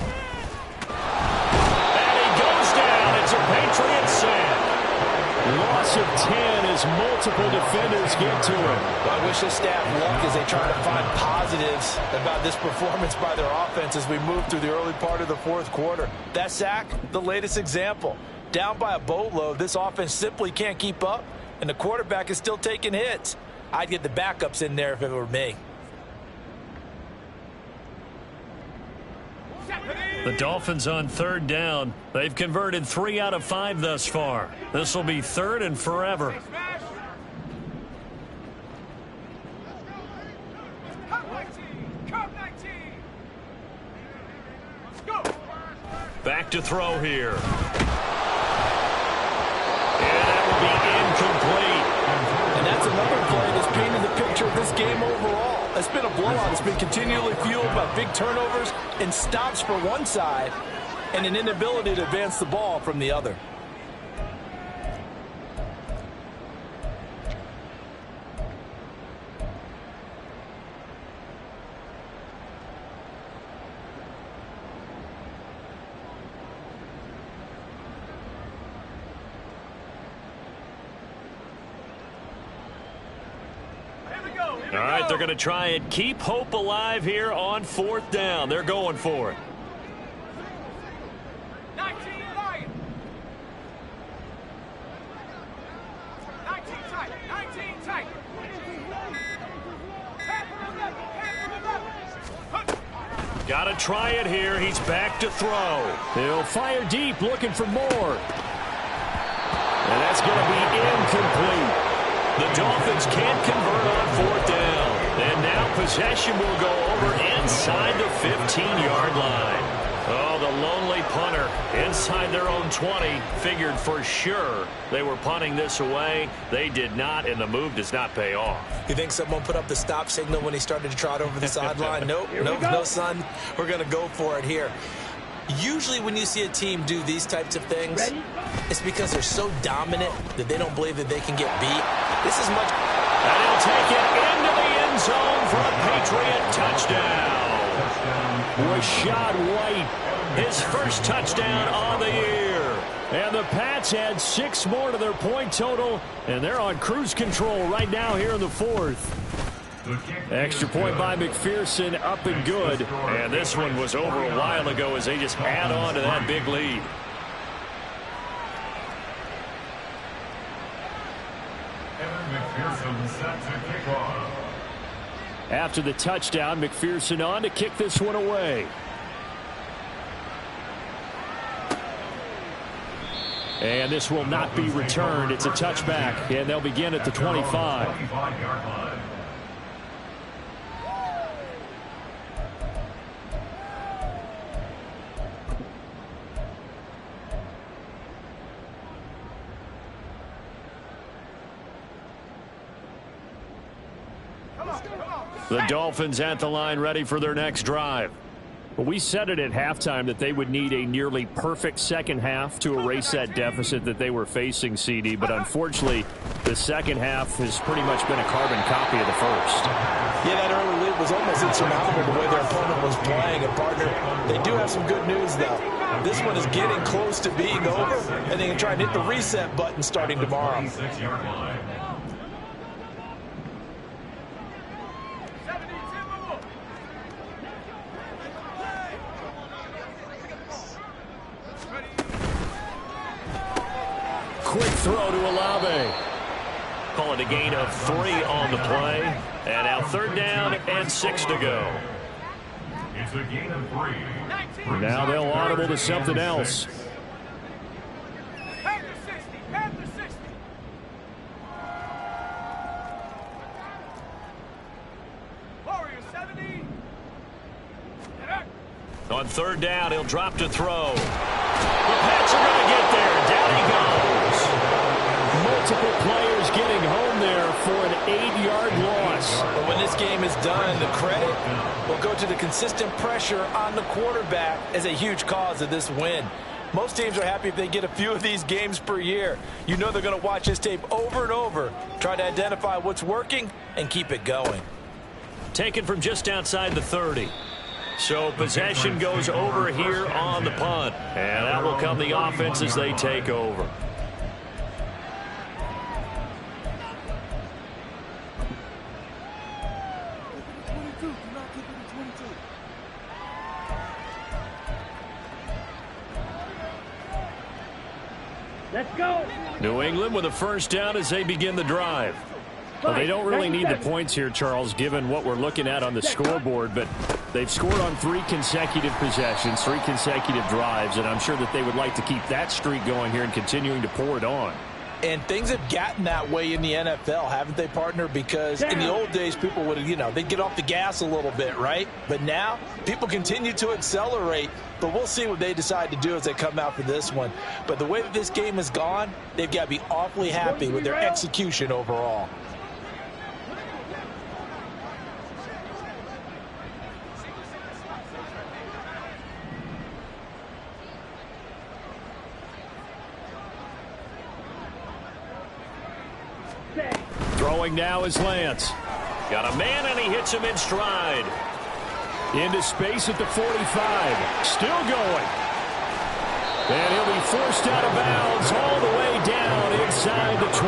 he goes down. It's a Patriot sack. Loss of 10 as multiple defenders get to him. Well, I wish the staff luck as they try to find positives about this performance by their offense as we move through the early part of the fourth quarter. That sack, the latest example. Down by a boatload, this offense simply can't keep up, and the quarterback is still taking hits. I'd get the backups in there if it were me. The Dolphins on third down. They've converted 3 out of 5 thus far. This will be 3rd and forever. Back to throw here. And that will be incomplete. And that's another play that's painted the picture of this game overall. It's been a blowout. It's been continually fueled by big turnovers and stops for one side and an inability to advance the ball from the other. All right, they're going to try and keep hope alive here on 4th down. They're going for it. 19 Lions. 19 tight. 19 tight. Got to try it here. He's back to throw. He'll fire deep, looking for more. And that's going to be incomplete. The Dolphins can't convert on 4th down. And now possession will go over inside the 15-yard line. Oh, the lonely punter inside their own 20 figured for sure they were punting this away. They did not, and the move does not pay off. You think someone put up the stop signal when he started to trot over the sideline? Nope, no, son. We're going to go for it here. Usually when you see a team do these types of things, it's because they're so dominant that they don't believe that they can get beat. This is much... And he'll take it into the end zone for a Patriot touchdown. Rashad White, his first touchdown on the year. And the Pats add 6 more to their point total, and they're on cruise control right now here in the 4th. Extra point by McPherson, up and good. And this one was over a while ago as they just add on to that big lead. McPherson set to kick off. After the touchdown, McPherson on to kick this one away. And this will not be returned. It's a touchback, and they'll begin at the 25. 25-yard line. The Dolphins at the line ready for their next drive. Well, we said it at halftime that they would need a nearly perfect second half to erase that deficit that they were facing, CD. But unfortunately, the second half has pretty much been a carbon copy of the first. Yeah, that early lead was almost insurmountable the way their opponent was playing. And, partner, they do have some good news, though. This one is getting close to being over, and they can try and hit the reset button starting tomorrow. 26-yard line. Quick throw to Olave. Call it a gain of 3 on the play. And now 3rd down and 6 to go. It's a gain of 3. Now they'll audible to something else. Panther 60. Panther 60. Warrior 70. On 3rd down, he'll drop to throw. The Pats are going to get there. Down he goes. Multiple players getting home there for an 8-yard loss. But when this game is done, the credit will go to the consistent pressure on the quarterback as a huge cause of this win. Most teams are happy if they get a few of these games per year. You know they're going to watch this tape over and over, try to identify what's working, and keep it going. Taken from just outside the 30. So possession goes over here on the punt. And that will come the offense as they take over. Let's go. New England with a first down as they begin the drive. Well, they don't really need the points here, Charles, given what we're looking at on the scoreboard, but they've scored on 3 consecutive possessions, 3 consecutive drives, and I'm sure that they would like to keep that streak going here and continuing to pour it on. And things have gotten that way in the NFL, haven't they, partner? Because in the old days, people would, they'd get off the gas a little bit, right? But now, people continue to accelerate, but we'll see what they decide to do as they come out for this one. But the way that this game has gone, they've got to be awfully happy with their execution overall. Throwing now is Lance. Got a man, and he hits him in stride. Into space at the 45. Still going. And he'll be forced out of bounds all the way down inside the 20.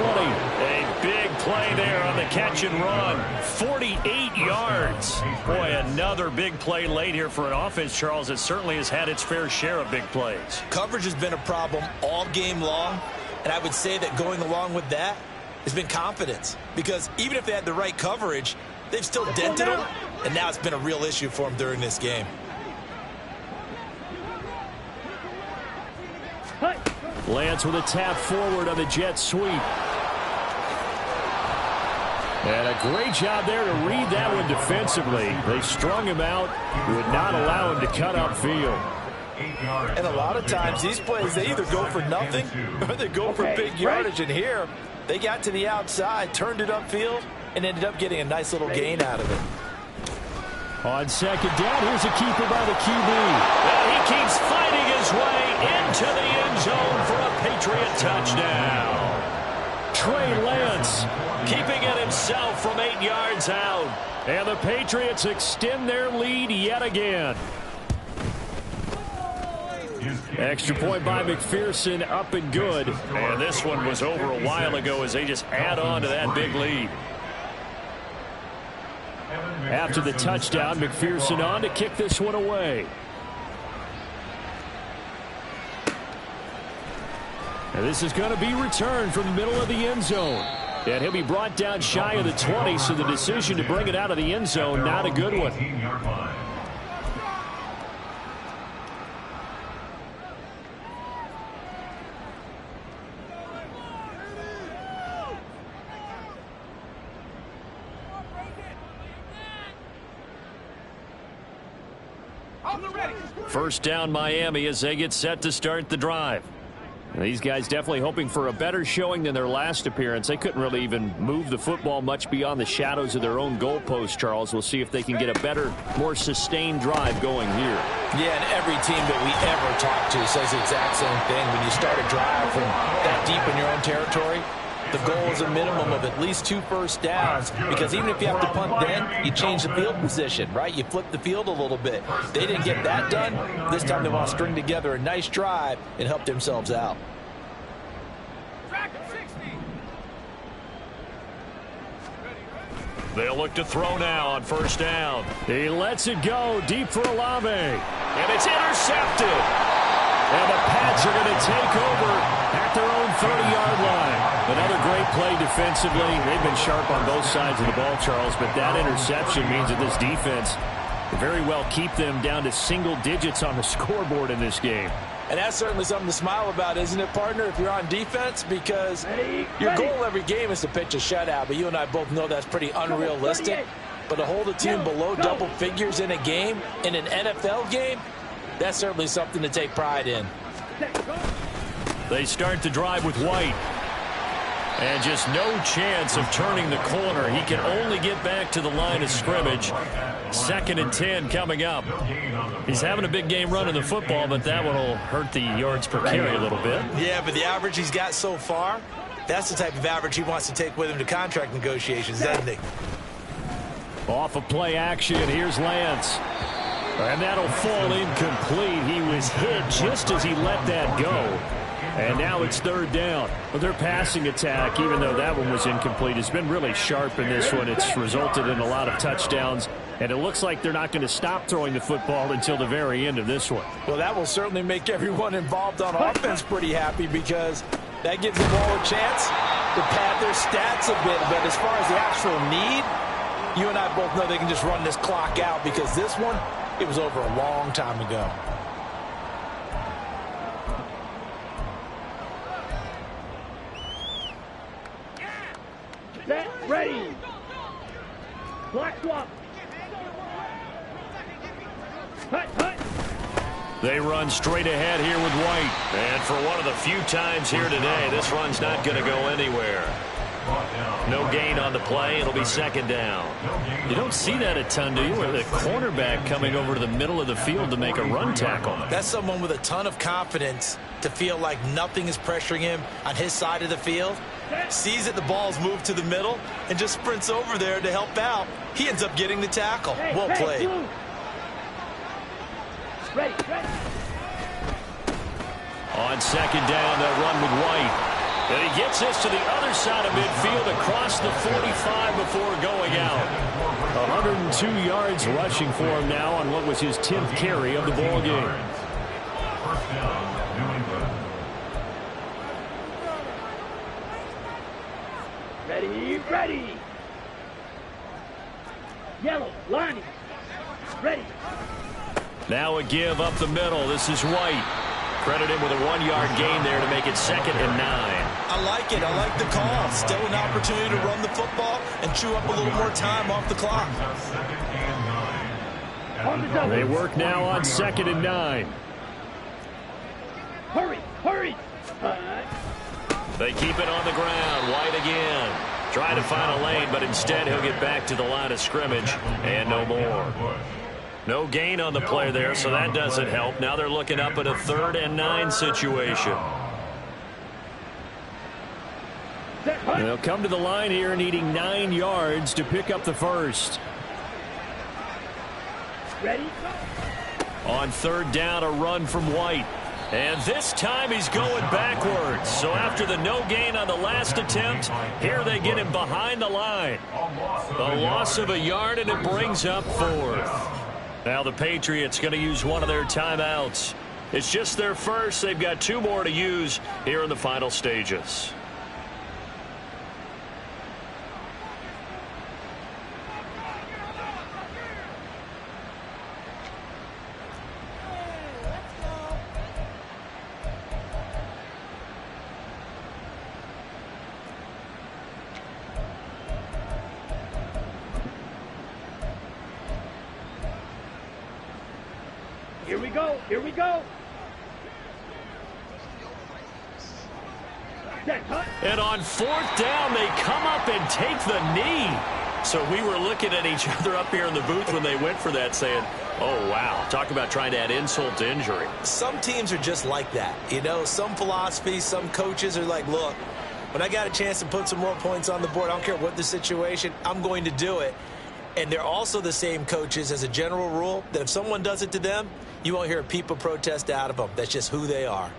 A big play there on the catch and run. 48 yards. Boy, another big play late here for an offense, Charles, that certainly has had its fair share of big plays. Coverage has been a problem all game long, and I would say that going along with that has been confidence. Because even if they had the right coverage, they've still dented them, and now it's been a real issue for them during this game. Lance with a tap forward on the jet sweep. And a great job there to read that one defensively. They strung him out, would not allow him to cut upfield. And a lot of times these plays, they either go for nothing or they go for big yardage. And here, they got to the outside, turned it upfield, and ended up getting a nice little gain out of it. On second down, here's a keeper by the QB. And he keeps fighting his way into the end zone for a Patriot touchdown. Trey Lance keeping it himself from 8 yards out. And the Patriots extend their lead yet again. Extra point by McPherson, up and good. And this one was over a while ago as they just add on to that big lead. After the touchdown, McPherson on to kick this one away. And this is going to be returned from the middle of the end zone. And he'll be brought down shy of the 20, so the decision to bring it out of the end zone, not a good one. First down Miami as they get set to start the drive. And these guys definitely hoping for a better showing than their last appearance. They couldn't really even move the football much beyond the shadows of their own goalpost, Charles. We'll see if they can get a better, more sustained drive going here. Yeah, and every team that we ever talk to says the exact same thing. When you start a drive from that deep in your own territory, the goal is a minimum of at least 2 first downs, because even if you have to punt then, you change the field position, right? You flip the field a little bit. They didn't get that done. This time they want to string together a nice drive and help themselves out. They'll look to throw now on first down. He lets it go deep for Olave. And it's intercepted. And the Pats are going to take over at their own 30-yard line. Another great play defensively. They've been sharp on both sides of the ball, Charles, but that interception means that this defense will very well keep them down to single digits on the scoreboard in this game. And that's certainly something to smile about, isn't it, partner, if you're on defense? Because your goal every game is to pitch a shutout, but you and I both know that's pretty unrealistic. But to hold a team below double figures in a game, in an NFL game, that's certainly something to take pride in. They start the drive with White. And just no chance of turning the corner. He can only get back to the line of scrimmage. 2nd and 10 coming up. He's having a big game running the football, but that one will hurt the yards per carry a little bit. Yeah, but the average he's got so far, that's the type of average he wants to take with him to contract negotiations, doesn't he? Off of play action, here's Lance. And that'll fall incomplete. He was hit just as he let that go. And now it's 3rd down. But their passing attack, even though that one was incomplete, has been really sharp in this one. It's resulted in a lot of touchdowns. And it looks like they're not going to stop throwing the football until the very end of this one. Well, that will certainly make everyone involved on offense pretty happy, because that gives them all a chance to pad their stats a bit. But as far as the actual need, you and I both know they can just run this clock out, because this one, it was over a long time ago. Set, ready. Block swap. Hut, hut. They run straight ahead here with White. And for one of the few times here today, this run's not going to go anywhere. No gain on the play. It'll be 2nd down. You don't see that a ton, do you? Where the cornerback coming over to the middle of the field to make a run tackle. That's someone with a ton of confidence to feel like nothing is pressuring him on his side of the field. Sees that the ball's moved to the middle and just sprints over there to help out. He ends up getting the tackle. Well played. Ready. On 2nd down, they'll run with White. And he gets this to the other side of midfield across the 45 before going out. 102 yards rushing for him now on what was his 10th carry of the ball game. First down, New England. Ready. Yellow, lining. Ready. Now a give up the middle. This is White. Credit him with a 1-yard gain there to make it 2nd and 9. I like it. I like the call. Still an opportunity to run the football and chew up a little more time off the clock. They work now on 2nd and 9. Hurry. They keep it on the ground. White again. Trying to find a lane, but instead he'll get back to the line of scrimmage and no more. No gain on the play there, so that doesn't help. Now they're looking up at a 3rd and 9 situation. They'll come to the line here needing 9 yards to pick up the first. Ready. On 3rd down, a run from White. And this time he's going backwards. So after the no gain on the last attempt, here they get him behind the line. A loss of a yard, and it brings up 4th. Now the Patriots going to use one of their timeouts. It's just their first. They've got 2 more to use here in the final stages. Here we go. And on 4th down, they come up and take the knee. So we were looking at each other up here in the booth when they went for that, saying, oh, wow, talk about trying to add insult to injury. Some teams are just like that. You know, some philosophies, some coaches are like, look, when I got a chance to put some more points on the board, I don't care what the situation, I'm going to do it. And they're also the same coaches as a general rule that if someone does it to them, you won't hear a people protest out of them. That's just who they are.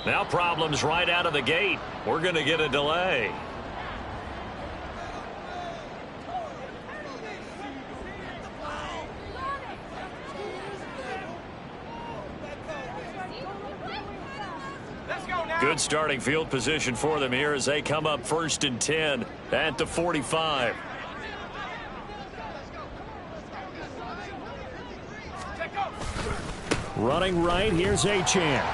Now problems right out of the gate. We're going to get a delay. Good starting field position for them here as they come up 1st and 10 at the 45. Running right, here's Achane.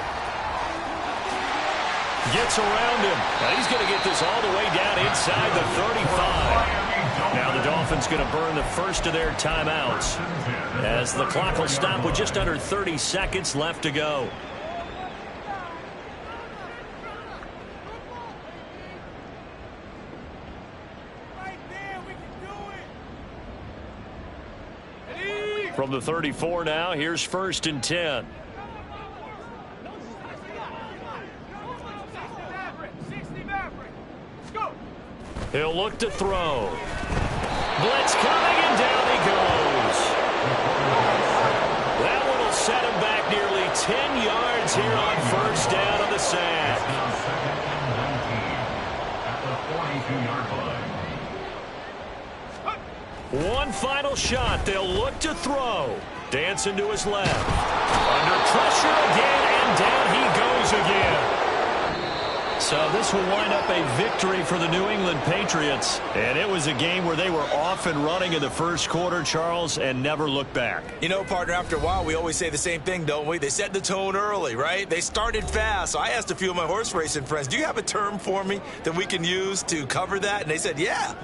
Gets around him. Now he's going to get this all the way down inside the 35. Now the Dolphins going to burn the first of their timeouts as the clock will stop with just under 30 seconds left to go. From the 34 now, here's 1st and 10. He'll look to throw. Blitz coming, and down he goes. That one will set him back nearly 10 yards here on 1st down on the sack. One final shot. They'll look to throw. Dancing to his left. Under pressure again, and down he goes again. So this will wind up a victory for the New England Patriots. And it was a game where they were off and running in the first quarter, Charles, and never looked back. You know, partner, after a while, we always say the same thing, don't we? They set the tone early, right? They started fast. So I asked a few of my horse racing friends, do you have a term for me that we can use to cover that? And they said, yeah.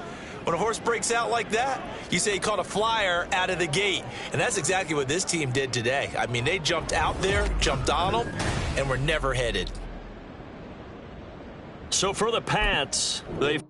When a horse breaks out like that, you say he caught a flyer out of the gate. And that's exactly what this team did today. I mean, they jumped out there, jumped on them, and were never headed. So for the Pats, they've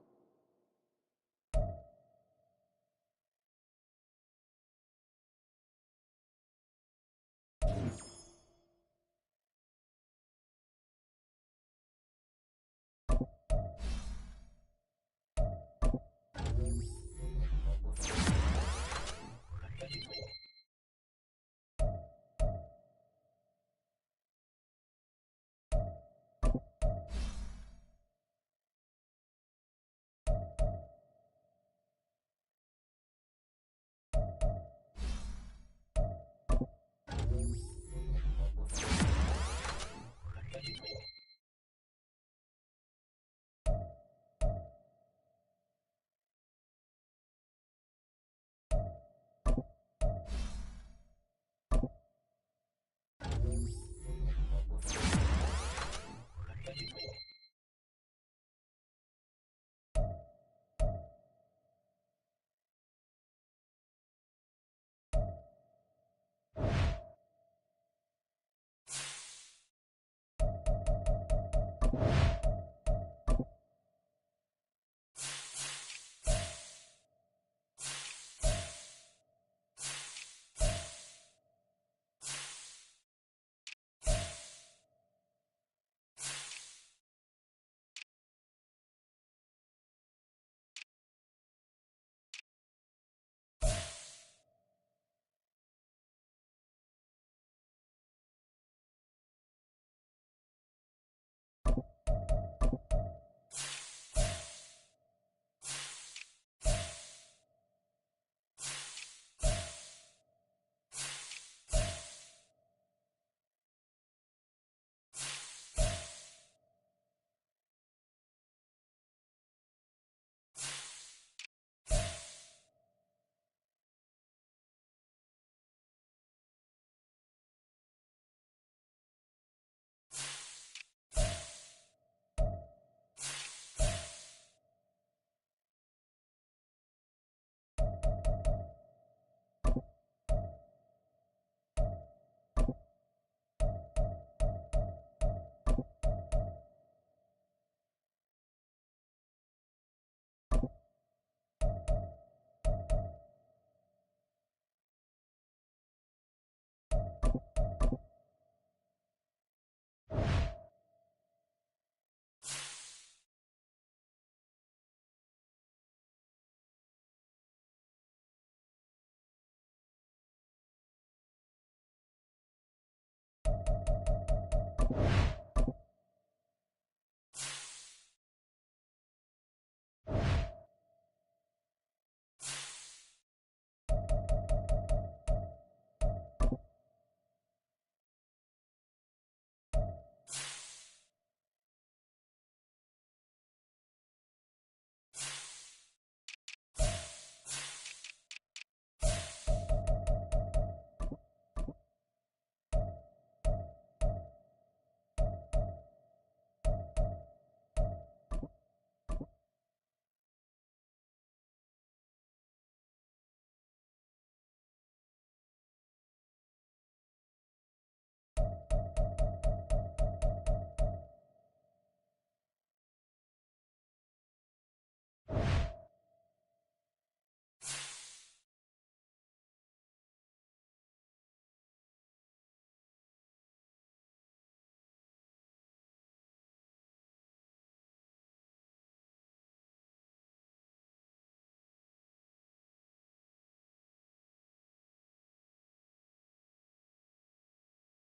Ball.